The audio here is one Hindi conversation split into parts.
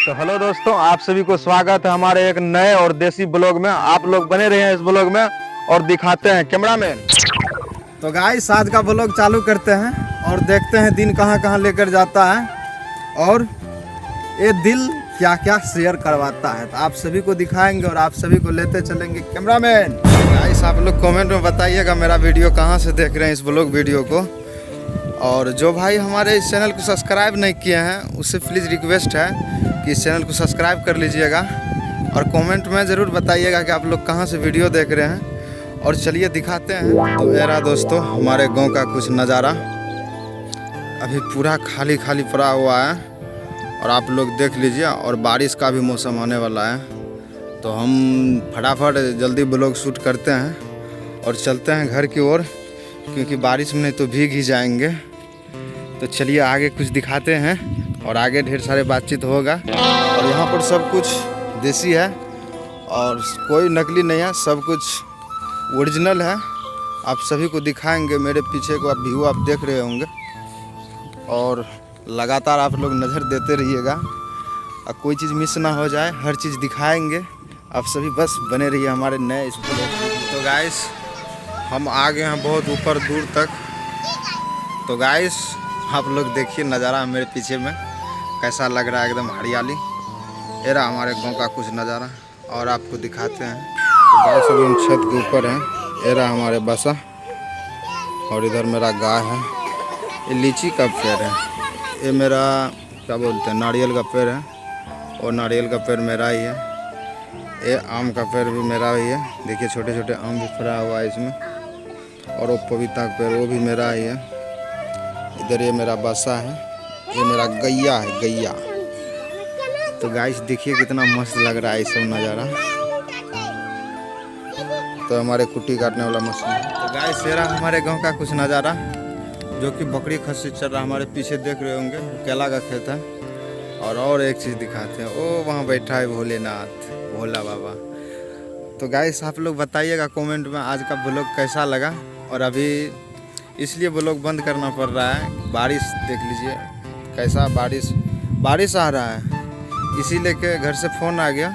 तो हेलो दोस्तों, आप सभी को स्वागत है हमारे एक नए और देसी ब्लॉग में। आप लोग बने रहे हैं इस ब्लॉग में और दिखाते हैं कैमरामैन। तो गाइस आज का ब्लॉग चालू करते हैं और देखते हैं दिन कहां कहां लेकर जाता है और ये दिल क्या क्या शेयर करवाता है। तो आप सभी को दिखाएंगे और आप सभी को लेते चलेंगे कैमरामैन। गाइस आप लोग कमेंट में बताइएगा मेरा वीडियो कहां से देख रहे हैं इस ब्लॉग वीडियो को। और जो भाई हमारे इस चैनल को सब्सक्राइब नहीं किए हैं उससे प्लीज़ रिक्वेस्ट है कि इस चैनल को सब्सक्राइब कर लीजिएगा और कमेंट में ज़रूर बताइएगा कि आप लोग कहाँ से वीडियो देख रहे हैं। और चलिए दिखाते हैं। तो मेरा दोस्तों हमारे गांव का कुछ नज़ारा अभी पूरा खाली खाली पड़ा हुआ है और आप लोग देख लीजिए। और बारिश का भी मौसम होने वाला है तो हम फटाफट जल्दी ब्लॉग शूट करते हैं और चलते हैं घर की ओर, क्योंकि बारिश में नहीं तो भीग ही जाएंगे। तो चलिए आगे कुछ दिखाते हैं और आगे ढेर सारे बातचीत होगा। और यहाँ पर सब कुछ देसी है और कोई नकली नहीं है, सब कुछ ओरिजिनल है। आप सभी को दिखाएंगे। मेरे पीछे को आप व्यू आप देख रहे होंगे और लगातार आप लोग नज़र देते रहिएगा और कोई चीज़ मिस ना हो जाए, हर चीज़ दिखाएंगे। आप सभी बस बने रहिए हमारे नए इस ब्लॉग। तो गाइस हम आ गए हैं बहुत ऊपर दूर तक। तो गाइस आप लोग देखिए नज़ारा मेरे पीछे में कैसा लग रहा है, एकदम हरियाली। ये रहा हमारे गांव का कुछ नज़ारा और आपको दिखाते हैं। तो गाइस अभी हम छत के ऊपर हैं। ये रहा हमारे बसा और इधर मेरा गाय है। ये लीची का पेड़ है, ये मेरा क्या बोलते हैं नारियल का पेड़ है और नारियल का पेड़ मेरा ही है। ये आम का पेड़ भी मेरा ही है। देखिए छोटे छोटे आम भी फरा हुआ है इसमें। और वो पपीता का पेड़ वो भी मेरा ही है। इधर ये मेरा बसा है, ये मेरा गैया है, गैया। तो गाइस देखिए कितना मस्त लग रहा है ये सब नज़ारा। तो हमारे कुट्टी काटने वाला मशीन है। तो गाइस ये रहा हमारे गांव का कुछ नज़ारा, जो कि बकरी खस्सी चल रहा है। हमारे पीछे देख रहे होंगे केला का खेत है। और एक चीज़ दिखाते हैं, ओ वहाँ बैठा है भोलेनाथ, भोला बाबा। तो गाइस आप लोग बताइएगा कमेंट में आज का ब्लॉग कैसा लगा। और अभी इसलिए ब्लॉग बंद करना पड़ रहा है, बारिश देख लीजिए कैसा बारिश आ रहा है, इसीलिए के घर से फ़ोन आ गया।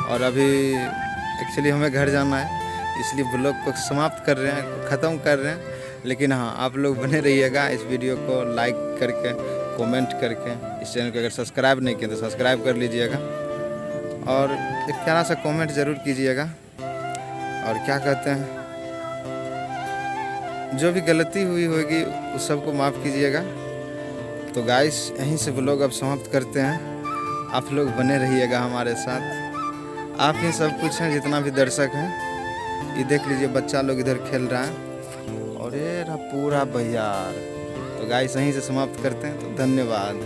और अभी एक्चुअली हमें घर जाना है, इसलिए ब्लॉग को समाप्त कर रहे हैं, ख़त्म कर रहे हैं। लेकिन हाँ आप लोग बने रहिएगा, इस वीडियो को लाइक करके कमेंट करके, इस चैनल को अगर सब्सक्राइब नहीं किया तो सब्सक्राइब कर लीजिएगा और एक प्यारा सा कमेंट ज़रूर कीजिएगा। और क्या कहते हैं, जो भी गलती हुई होगी उस सबको माफ़ कीजिएगा। तो गाइस यहीं से ब्लॉग अब समाप्त करते हैं। आप लोग बने रहिएगा हमारे साथ। आप ही सब कुछ हैं, जितना भी दर्शक हैं। ये देख लीजिए बच्चा लोग इधर खेल रहा है और ये रहा पूरा बहियार। तो गाइस यहीं से समाप्त करते हैं। तो धन्यवाद।